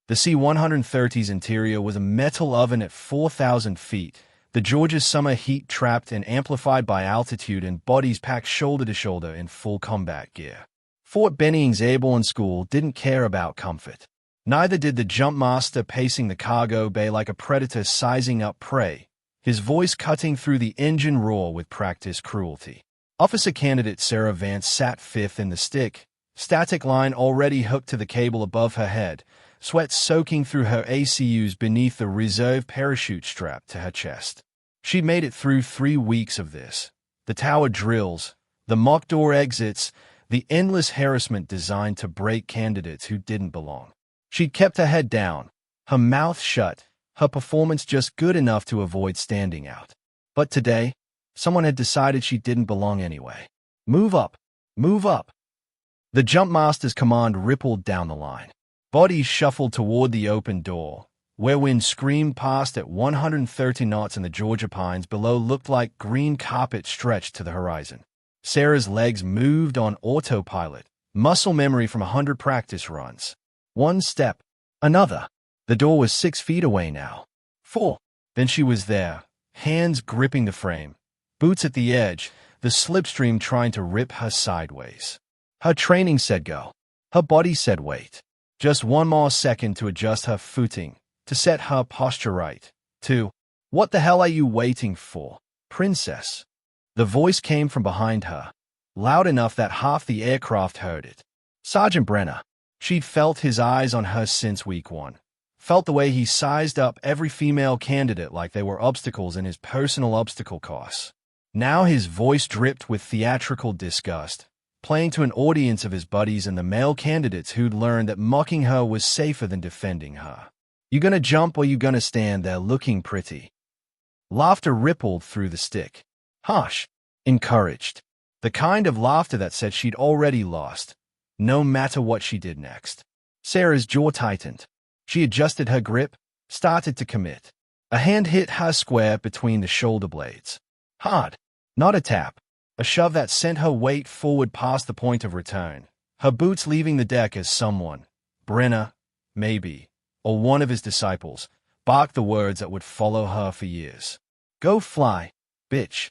The C-130's interior was a metal oven at 4,000 feet, the Georgia's summer heat trapped and amplified by altitude, and bodies packed shoulder to shoulder in full combat gear. Fort Benning's airborne school didn't care about comfort. Neither did the jump master pacing the cargo bay like a predator sizing up prey, his voice cutting through the engine roar with practiced cruelty. Officer candidate Sarah Vance sat fifth in the stick, static line already hooked to the cable above her head, sweat soaking through her ACUs beneath the reserve parachute strap to her chest. She'd made it through 3 weeks of this. The tower drills, the mock door exits, the endless harassment designed to break candidates who didn't belong. She'd kept her head down, her mouth shut, her performance just good enough to avoid standing out. But today, someone had decided she didn't belong anyway. Move up! Move up! The jump master's command rippled down the line. Bodies shuffled toward the open door, where wind screamed past at 130 knots and the Georgia pines below looked like green carpet stretched to the horizon. Sarah's legs moved on autopilot, muscle memory from 100 practice runs. One step, another. The door was 6 feet away now. 4. Then she was there, hands gripping the frame, boots at the edge, the slipstream trying to rip her sideways. Her training said go. Her body said wait. Just one more second to adjust her footing, to set her posture right. 2. What the hell are you waiting for, princess? The voice came from behind her, loud enough that half the aircraft heard it. Sergeant Brenner. She'd felt his eyes on her since week 1. Felt the way he sized up every female candidate like they were obstacles in his personal obstacle course. Now his voice dripped with theatrical disgust, playing to an audience of his buddies and the male candidates who'd learned that mocking her was safer than defending her. You gonna jump or you gonna stand there looking pretty? Laughter rippled through the stick. Harsh, encouraged. The kind of laughter that said she'd already lost, no matter what she did next. Sarah's jaw tightened. She adjusted her grip, started to commit. A hand hit her square between the shoulder blades. Hard. Not a tap. A shove that sent her weight forward past the point of return. Her boots leaving the deck as someone, Brenner, maybe, or one of his disciples, barked the words that would follow her for years. Go fly, bitch.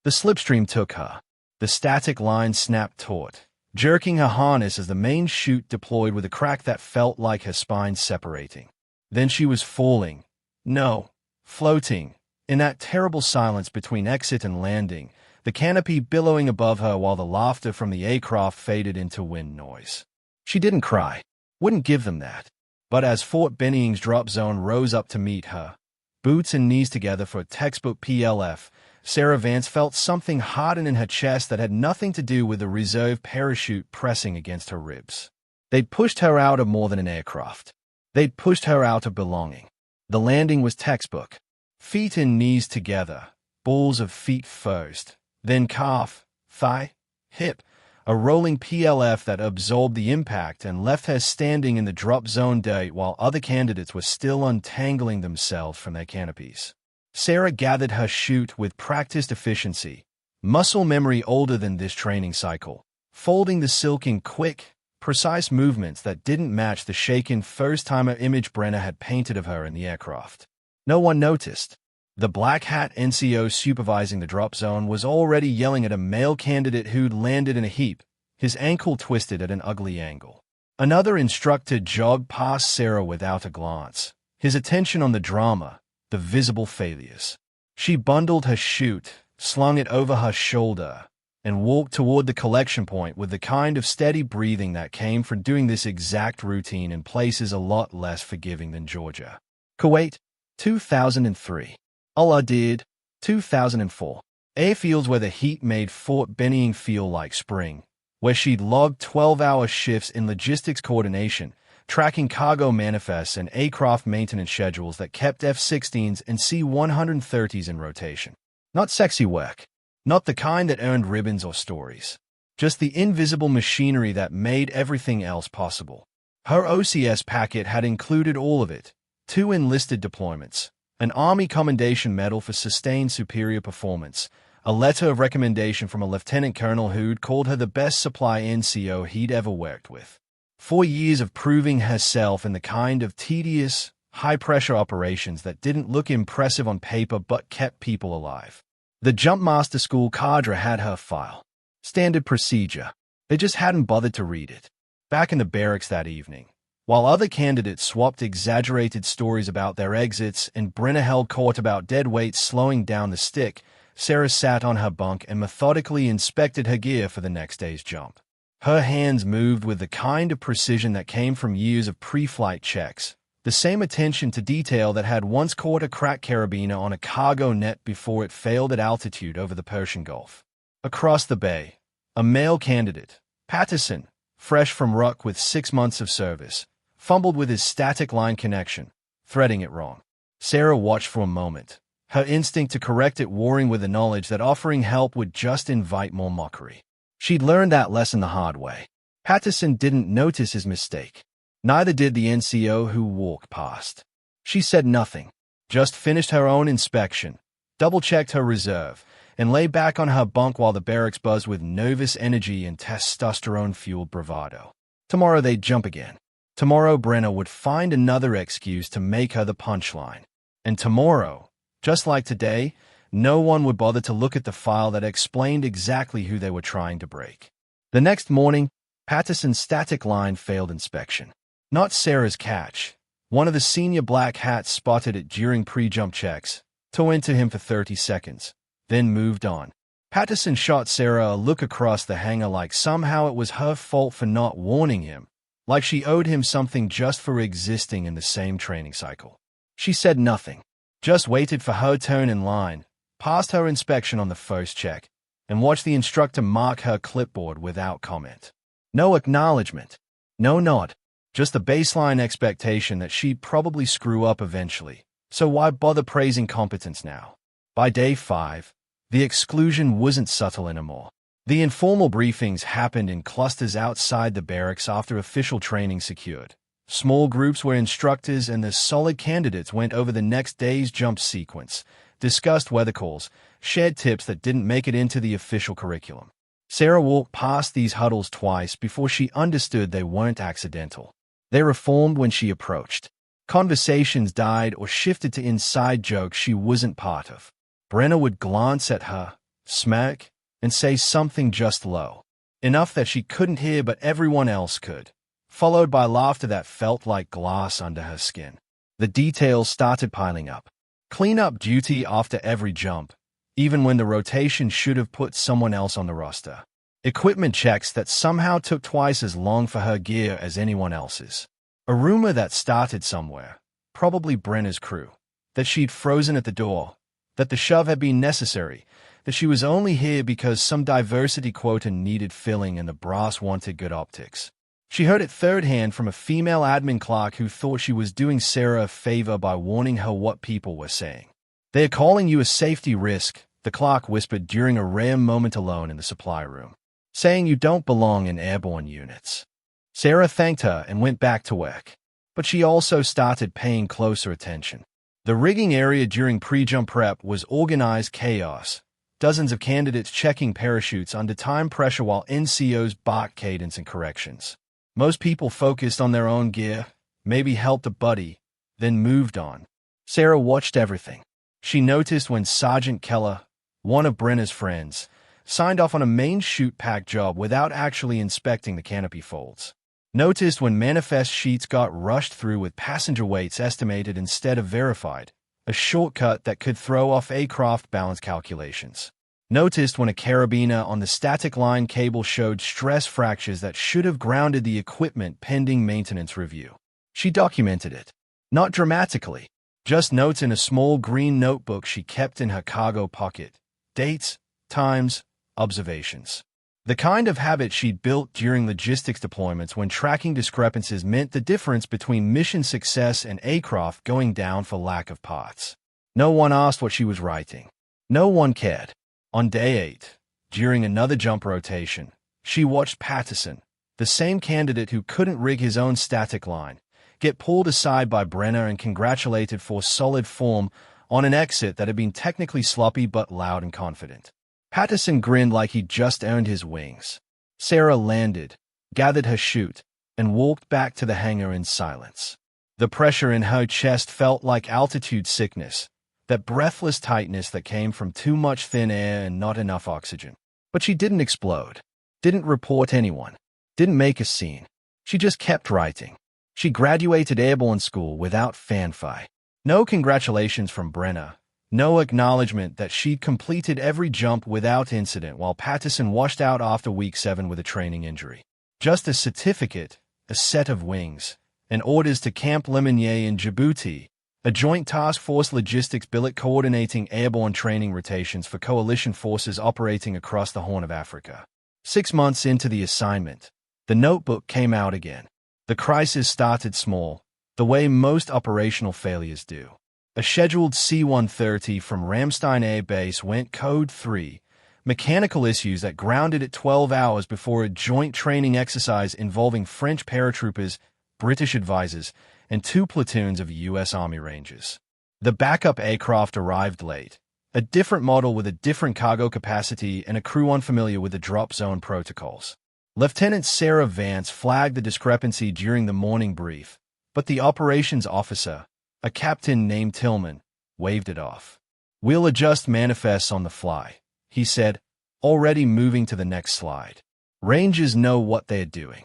The slipstream took her. The static line snapped taut, jerking her harness as the main chute deployed with a crack that felt like her spine separating. Then she was falling. No, floating. In that terrible silence between exit and landing, the canopy billowing above her while the laughter from the aircraft faded into wind noise. She didn't cry. Wouldn't give them that. But as Fort Benning's drop zone rose up to meet her, boots and knees together for a textbook PLF, Sarah Vance felt something harden in her chest that had nothing to do with the reserve parachute pressing against her ribs. They'd pushed her out of more than an aircraft. They'd pushed her out of belonging. The landing was textbook. Feet and knees together, balls of feet first, then calf, thigh, hip, a rolling PLF that absorbed the impact and left her standing in the drop zone dirt while other candidates were still untangling themselves from their canopies. Sarah gathered her chute with practiced efficiency, muscle memory older than this training cycle, folding the silk in quick, precise movements that didn't match the shaken first-timer image Brenner had painted of her in the aircraft. No one noticed. The black hat NCO supervising the drop zone was already yelling at a male candidate who'd landed in a heap, his ankle twisted at an ugly angle. Another instructor jogged past Sarah without a glance, his attention on the drama, the visible failures. She bundled her chute, slung it over her shoulder, and walked toward the collection point with the kind of steady breathing that came from doing this exact routine in places a lot less forgiving than Georgia. Kuwait, 2003. Al-Udeid, 2004. Airfields where the heat made Fort Benning feel like spring, where she'd logged 12-hour shifts in logistics coordination, tracking cargo manifests and aircraft maintenance schedules that kept F-16s and C-130s in rotation. Not sexy work. Not the kind that earned ribbons or stories. Just the invisible machinery that made everything else possible. Her OCS packet had included all of it. 2 enlisted deployments, an Army Commendation Medal for sustained superior performance, a letter of recommendation from a lieutenant colonel who'd called her the best supply NCO he'd ever worked with. 4 years of proving herself in the kind of tedious, high-pressure operations that didn't look impressive on paper but kept people alive. The Jumpmaster School cadre had her file. Standard procedure. They just hadn't bothered to read it. Back in the barracks that evening, while other candidates swapped exaggerated stories about their exits and Brenner held court about dead weights slowing down the stick, Sarah sat on her bunk and methodically inspected her gear for the next day's jump. Her hands moved with the kind of precision that came from years of pre-flight checks, the same attention to detail that had once caught a crack carabiner on a cargo net before it failed at altitude over the Persian Gulf. Across the bay, a male candidate, Patterson, fresh from ruck with 6 months of service, fumbled with his static line connection, threading it wrong. Sarah watched for a moment, her instinct to correct it warring with the knowledge that offering help would just invite more mockery. She'd learned that lesson the hard way. Patterson didn't notice his mistake. Neither did the NCO who walked past. She said nothing, just finished her own inspection, double-checked her reserve, and lay back on her bunk while the barracks buzzed with nervous energy and testosterone-fueled bravado. Tomorrow they'd jump again. Tomorrow Brenner would find another excuse to make her the punchline. And tomorrow, just like today, no one would bother to look at the file that explained exactly who they were trying to break. The next morning, Patterson's static line failed inspection. Not Sarah's catch. One of the senior black hats spotted it during pre-jump checks, tore into him for 30 seconds, then moved on. Patterson shot Sarah a look across the hangar like somehow it was her fault for not warning him, like she owed him something just for existing in the same training cycle. She said nothing, just waited for her turn in line, passed her inspection on the first check, and watched the instructor mark her clipboard without comment. No acknowledgement, no nod, just the baseline expectation that she'd probably screw up eventually, so why bother praising competence now? By day 5, the exclusion wasn't subtle anymore. The informal briefings happened in clusters outside the barracks after official training secured. Small groups where instructors and the solid candidates went over the next day's jump sequence, discussed weather calls, shared tips that didn't make it into the official curriculum. Sarah walked past these huddles twice before she understood they weren't accidental. They reformed when she approached. Conversations died or shifted to inside jokes she wasn't part of. Brenner would glance at her, smirk, and say something just low, enough that she couldn't hear but everyone else could, followed by laughter that felt like glass under her skin. The details started piling up. Cleanup duty after every jump, even when the rotation should have put someone else on the roster. Equipment checks that somehow took twice as long for her gear as anyone else's. A rumor that started somewhere, probably Brenner's crew, that she'd frozen at the door, that the shove had been necessary, that she was only here because some diversity quota needed filling and the brass wanted good optics. She heard it third hand from a female admin clerk who thought she was doing Sarah a favor by warning her what people were saying. "They're calling you a safety risk," the clerk whispered during a rare moment alone in the supply room, "saying you don't belong in airborne units." Sarah thanked her and went back to work, but she also started paying closer attention. The rigging area during pre-jump prep was organized chaos, dozens of candidates checking parachutes under time pressure while NCOs barked cadence and corrections. Most people focused on their own gear, maybe helped a buddy, then moved on. Sarah watched everything. She noticed when Sergeant Keller, one of Brenner's friends, signed off on a main chute pack job without actually inspecting the canopy folds. Noticed when manifest sheets got rushed through with passenger weights estimated instead of verified, a shortcut that could throw off aircraft balance calculations. Noticed when a carabiner on the static line cable showed stress fractures that should have grounded the equipment pending maintenance review. She documented it. Not dramatically, just notes in a small green notebook she kept in her cargo pocket. Dates, times, observations. The kind of habit she'd built during logistics deployments when tracking discrepancies meant the difference between mission success and aircraft going down for lack of parts. No one asked what she was writing. No one cared. On day 8, during another jump rotation, she watched Patterson, the same candidate who couldn't rig his own static line, get pulled aside by Brenner and congratulated for solid form on an exit that had been technically sloppy but loud and confident. Patterson grinned like he'd just earned his wings. Sarah landed, gathered her chute, and walked back to the hangar in silence. The pressure in her chest felt like altitude sickness, that breathless tightness that came from too much thin air and not enough oxygen. But she didn't explode, didn't report anyone, didn't make a scene. She just kept writing. She graduated airborne school without fanfare. No congratulations from Brenna, no acknowledgement that she'd completed every jump without incident while Patterson washed out after week 7 with a training injury. Just a certificate, a set of wings, and orders to Camp Lemonnier in Djibouti, a joint task force logistics billet coordinating airborne training rotations for coalition forces operating across the Horn of Africa. 6 months into the assignment, the notebook came out again. The crisis started small, the way most operational failures do. A scheduled C-130 from Ramstein Air Base went code 3, mechanical issues that grounded it 12 hours before a joint training exercise involving French paratroopers, British advisors, and 2 platoons of U.S. Army Rangers. The backup aircraft arrived late, a different model with a different cargo capacity and a crew unfamiliar with the drop zone protocols. Lieutenant Sarah Vance flagged the discrepancy during the morning brief, but the operations officer, a captain named Tillman, waved it off. "We'll adjust manifests on the fly," he said, already moving to the next slide. "Rangers know what they're doing."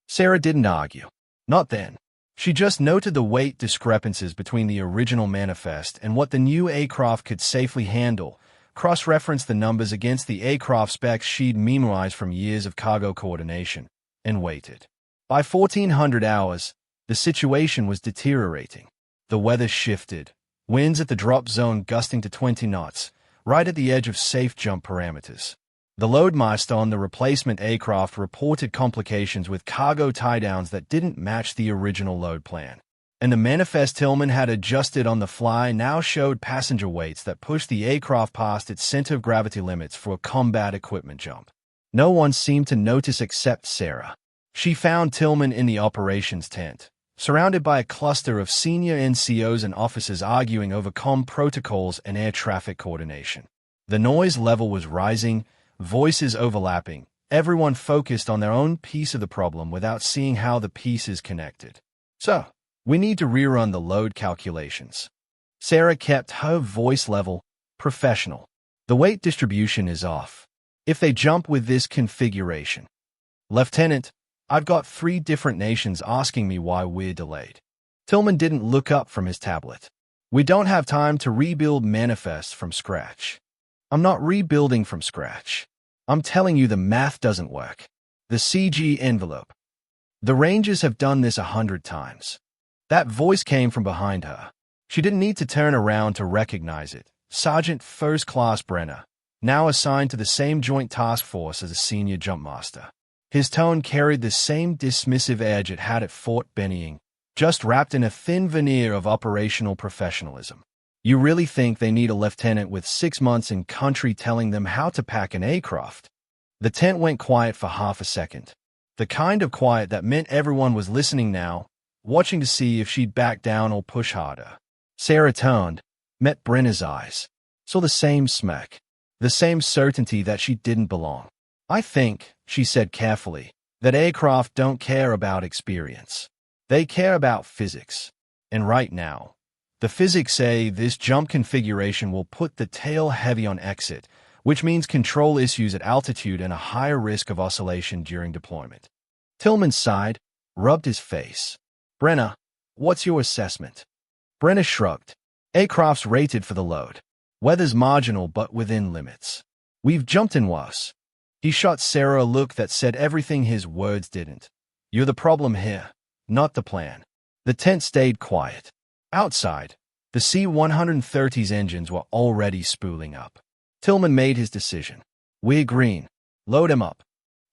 Sarah didn't argue. Not then. She just noted the weight discrepancies between the original manifest and what the new aircraft could safely handle, cross-referenced the numbers against the aircraft specs she'd memorized from years of cargo coordination, and waited. By 1400 hours, the situation was deteriorating. The weather shifted, winds at the drop zone gusting to 20 knots, right at the edge of safe jump parameters. The loadmaster on the replacement aircraft reported complications with cargo tie-downs that didn't match the original load plan. And the manifest Tillman had adjusted on the fly now showed passenger weights that pushed the aircraft past its center of gravity limits for a combat equipment jump. No one seemed to notice except Sarah. She found Tillman in the operations tent, surrounded by a cluster of senior NCOs and officers arguing over comm protocols and air traffic coordination. The noise level was rising, voices overlapping, everyone focused on their own piece of the problem without seeing how the pieces connected. "So, we need to rerun the load calculations." Sarah kept her voice level, professional. "The weight distribution is off. If they jump with this configuration." "Lieutenant, I've got 3 different nations asking me why we're delayed." Tillman didn't look up from his tablet. "We don't have time to rebuild manifests from scratch." "I'm not rebuilding from scratch. I'm telling you the math doesn't work. The CG envelope. The Rangers have done this 100 times. That voice came from behind her. She didn't need to turn around to recognize it. Sergeant First Class Brenner, now assigned to the same joint task force as a senior jumpmaster. His tone carried the same dismissive edge it had at Fort Benning, just wrapped in a thin veneer of operational professionalism. "You really think they need a lieutenant with 6 months in country telling them how to pack an aircraft?" The tent went quiet for half a second. The kind of quiet that meant everyone was listening now, watching to see if she'd back down or push harder. Sarah turned, met Brenner's eyes, saw the same smirk, the same certainty that she didn't belong. "I think," she said carefully, "that aircraft don't care about experience. They care about physics. And right now, the physics say this jump configuration will put the tail heavy on exit, which means control issues at altitude and a higher risk of oscillation during deployment." Tillman sighed, rubbed his face. "Brenner, what's your assessment?" Brenner shrugged. "Aircraft's rated for the load. Weather's marginal but within limits. We've jumped in worse." He shot Sarah a look that said everything his words didn't. "You're the problem here, not the plan." The tent stayed quiet. Outside, the C-130's engines were already spooling up. Tillman made his decision. "We're green. Load him up."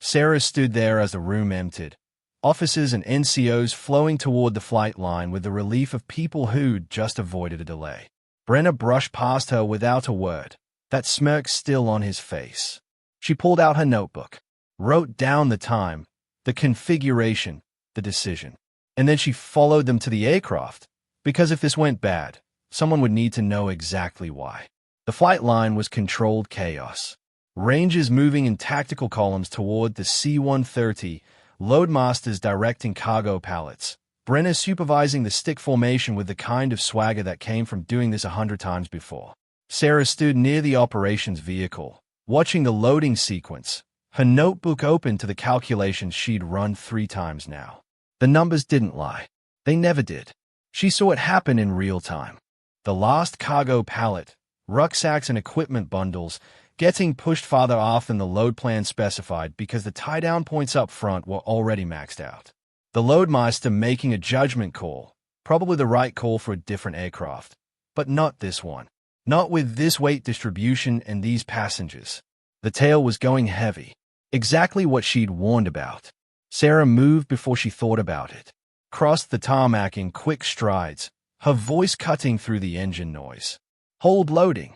Sarah stood there as the room emptied, officers and NCOs flowing toward the flight line with the relief of people who'd just avoided a delay. Brenner brushed past her without a word, that smirk still on his face. She pulled out her notebook, wrote down the time, the configuration, the decision, and then she followed them to the aircraft, because if this went bad, someone would need to know exactly why. The flight line was controlled chaos. Rangers moving in tactical columns toward the C-130, loadmasters directing cargo pallets, Brenner supervising the stick formation with the kind of swagger that came from doing this 100 times before. Sarah stood near the operations vehicle, watching the loading sequence, her notebook open to the calculations she'd run 3 times now. The numbers didn't lie. They never did. She saw it happen in real time. The last cargo pallet, rucksacks and equipment bundles, getting pushed farther off than the load plan specified because the tie-down points up front were already maxed out. The loadmaster making a judgment call, probably the right call for a different aircraft, but not this one. Not with this weight distribution and these passengers. The tail was going heavy. Exactly what she'd warned about. Sarah moved before she thought about it. Crossed the tarmac in quick strides, her voice cutting through the engine noise. Hold loading.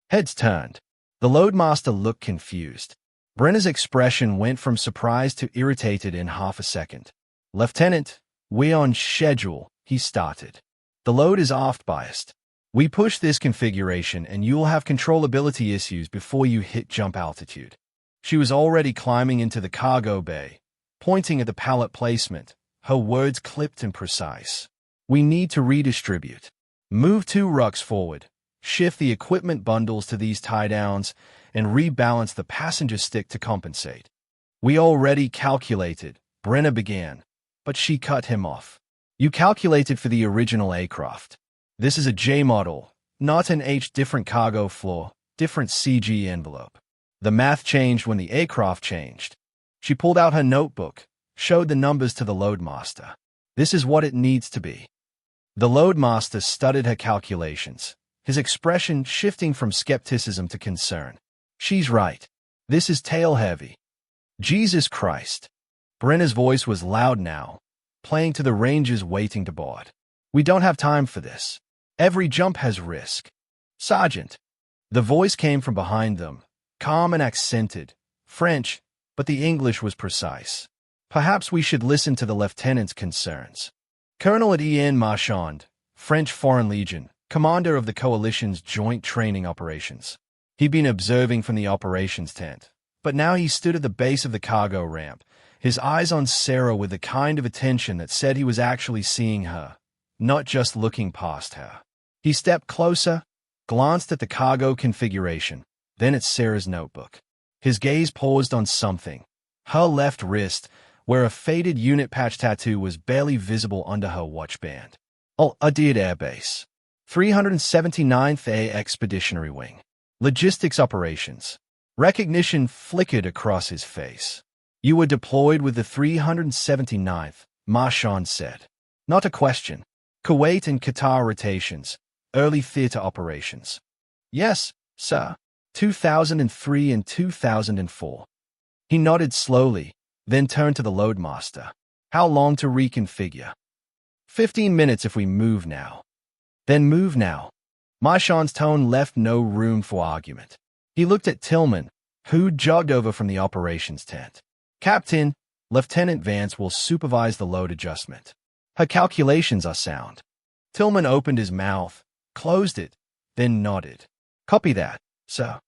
Heads turned. The loadmaster looked confused. Brenner's expression went from surprised to irritated in half a second. Lieutenant, we're on schedule, he started. The load is aft biased. We push this configuration and you'll have controllability issues before you hit jump altitude. She was already climbing into the cargo bay, pointing at the pallet placement, her words clipped and precise. We need to redistribute. Move 2 rucks forward, shift the equipment bundles to these tie-downs, and rebalance the passenger stick to compensate. We already calculated, Brenner began, but she cut him off. You calculated for the original aircraft. This is a J model, not an H. Different cargo floor, different CG envelope. The math changed when the aircraft changed. She pulled out her notebook, showed the numbers to the loadmaster. This is what it needs to be. The loadmaster studied her calculations, his expression shifting from skepticism to concern. She's right. This is tail-heavy. Jesus Christ. Brenner's voice was loud now, playing to the Rangers waiting to board. We don't have time for this. Every jump has risk. Sergeant. The voice came from behind them, calm and accented, French, but the English was precise. Perhaps we should listen to the lieutenant's concerns. Colonel Etienne Marchand, French Foreign Legion, commander of the coalition's joint training operations. He'd been observing from the operations tent, but now he stood at the base of the cargo ramp, his eyes on Sarah with the kind of attention that said he was actually seeing her, not just looking past her. He stepped closer, glanced at the cargo configuration, then at Sarah's notebook. His gaze paused on something. Her left wrist, where a faded unit patch tattoo was barely visible under her watch band. Al-Udeid Airbase. 379th Air Expeditionary Wing. Logistics Operations. Recognition flickered across his face. You were deployed with the 379th, Marchand said. Not a question. Kuwait and Qatar rotations. Early theater operations. Yes, sir. 2003 and 2004. He nodded slowly, then turned to the loadmaster. How long to reconfigure? 15 minutes if we move now. Then move now. Marchand's tone left no room for argument. He looked at Tillman, who jogged over from the operations tent. Captain, Lieutenant Vance will supervise the load adjustment. Her calculations are sound. Tillman opened his mouth, closed it, then nodded. Copy that, sir.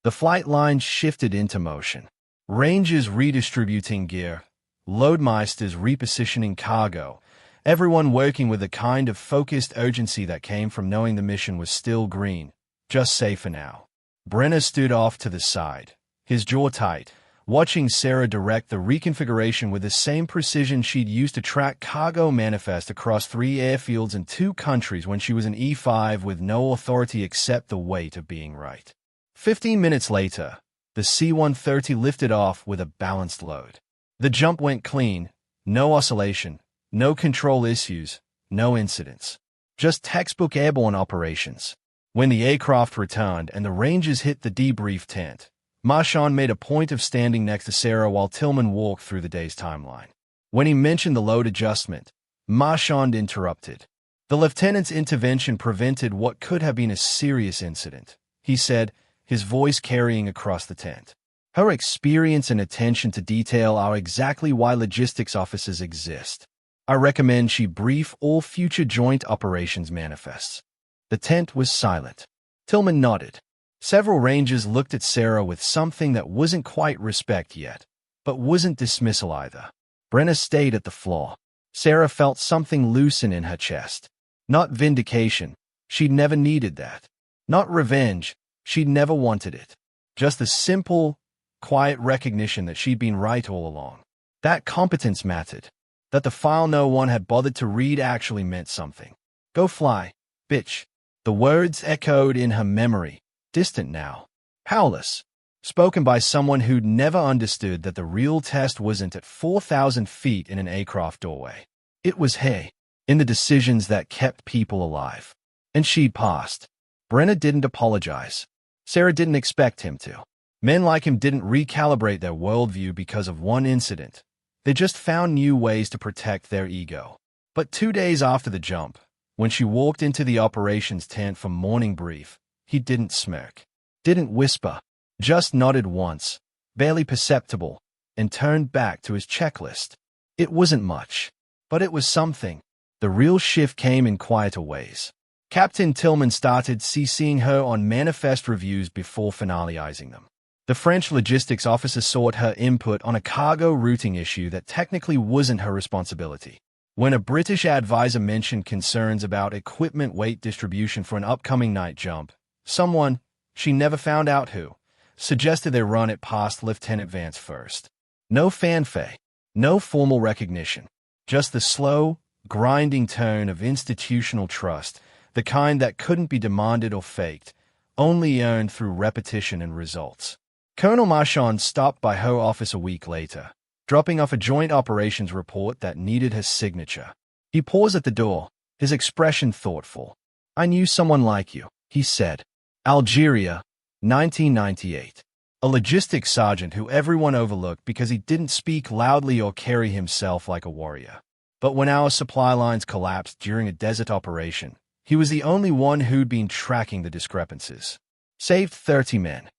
The flight line shifted into motion. Rangers redistributing gear, loadmeisters repositioning cargo, everyone working with a kind of focused urgency that came from knowing the mission was still green, just safe for now. Brenner stood off to the side, his jaw tight, watching Sarah direct the reconfiguration with the same precision she'd used to track cargo manifest across 3 airfields in 2 countries when she was an E5 with no authority except the weight of being right. 15 minutes later, the C-130 lifted off with a balanced load. The jump went clean, no oscillation, no control issues, no incidents. Just textbook airborne operations. When the aircraft returned and the Rangers hit the debrief tent, Marchand made a point of standing next to Sarah while Tillman walked through the day's timeline. When he mentioned the load adjustment, Marchand interrupted. The lieutenant's intervention prevented what could have been a serious incident, he said, his voice carrying across the tent. Her experience and attention to detail are exactly why logistics officers exist. I recommend she brief all future joint operations manifests. The tent was silent. Tillman nodded. Several Rangers looked at Sarah with something that wasn't quite respect yet, but wasn't dismissal either. Brenna stayed at the floor. Sarah felt something loosen in her chest. Not vindication. She'd never needed that. Not revenge. She'd never wanted it. Just the simple, quiet recognition that she'd been right all along. That competence mattered. That the file no one had bothered to read actually meant something. Go fly, bitch. The words echoed in her memory, distant now. Powerless. Spoken by someone who'd never understood that the real test wasn't at 4,000 feet in an aircraft doorway. It was here, in the decisions that kept people alive. And she'd passed. Brenna didn't apologize. Sarah didn't expect him to. Men like him didn't recalibrate their worldview because of one incident. They just found new ways to protect their ego. But 2 days after the jump, when she walked into the operations tent for morning brief, he didn't smirk. Didn't whisper. Just nodded once, barely perceptible, and turned back to his checklist. It wasn't much, but it was something. The real shift came in quieter ways. Captain Tillman started CCing her on manifest reviews before finalizing them. The French logistics officer sought her input on a cargo routing issue that technically wasn't her responsibility. When a British advisor mentioned concerns about equipment weight distribution for an upcoming night jump, someone, she never found out who, suggested they run it past Lieutenant Vance first. No fanfare, no formal recognition, just the slow, grinding tone of institutional trust, the kind that couldn't be demanded or faked, only earned through repetition and results. Colonel Marchand stopped by her office a week later, dropping off a joint operations report that needed his signature. He paused at the door, his expression thoughtful. "I knew someone like you," he said. Algeria, 1998. A logistics sergeant who everyone overlooked because he didn't speak loudly or carry himself like a warrior. But when our supply lines collapsed during a desert operation, he was the only one who'd been tracking the discrepancies. Saved 30 men.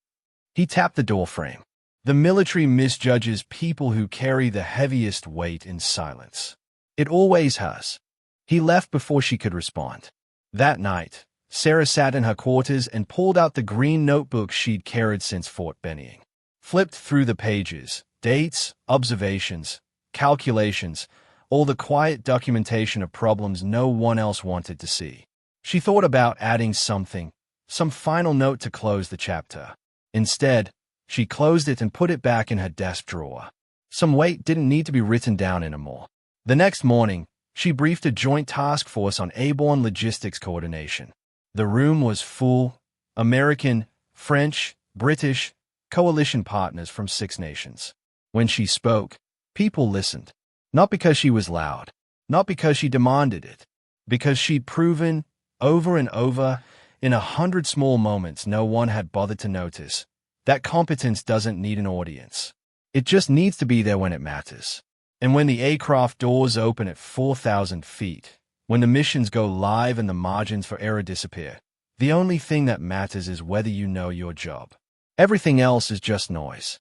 He tapped the doorframe. The military misjudges people who carry the heaviest weight in silence. It always has. He left before she could respond. That night, Sarah sat in her quarters and pulled out the green notebook she'd carried since Fort Benning. Flipped through the pages, dates, observations, calculations, all the quiet documentation of problems no one else wanted to see. She thought about adding something, some final note to close the chapter. Instead, she closed it and put it back in her desk drawer. Some weight didn't need to be written down anymore. The next morning, she briefed a joint task force on airborne logistics coordination. The room was full. American, French, British, coalition partners from 6 nations. When she spoke, people listened. Not because she was loud, not because she demanded it, because she'd proven, over and over, in 100 small moments no one had bothered to notice, that competence doesn't need an audience. It just needs to be there when it matters. And when the aircraft doors open at 4,000 feet, when the missions go live and the margins for error disappear, the only thing that matters is whether you know your job. Everything else is just noise.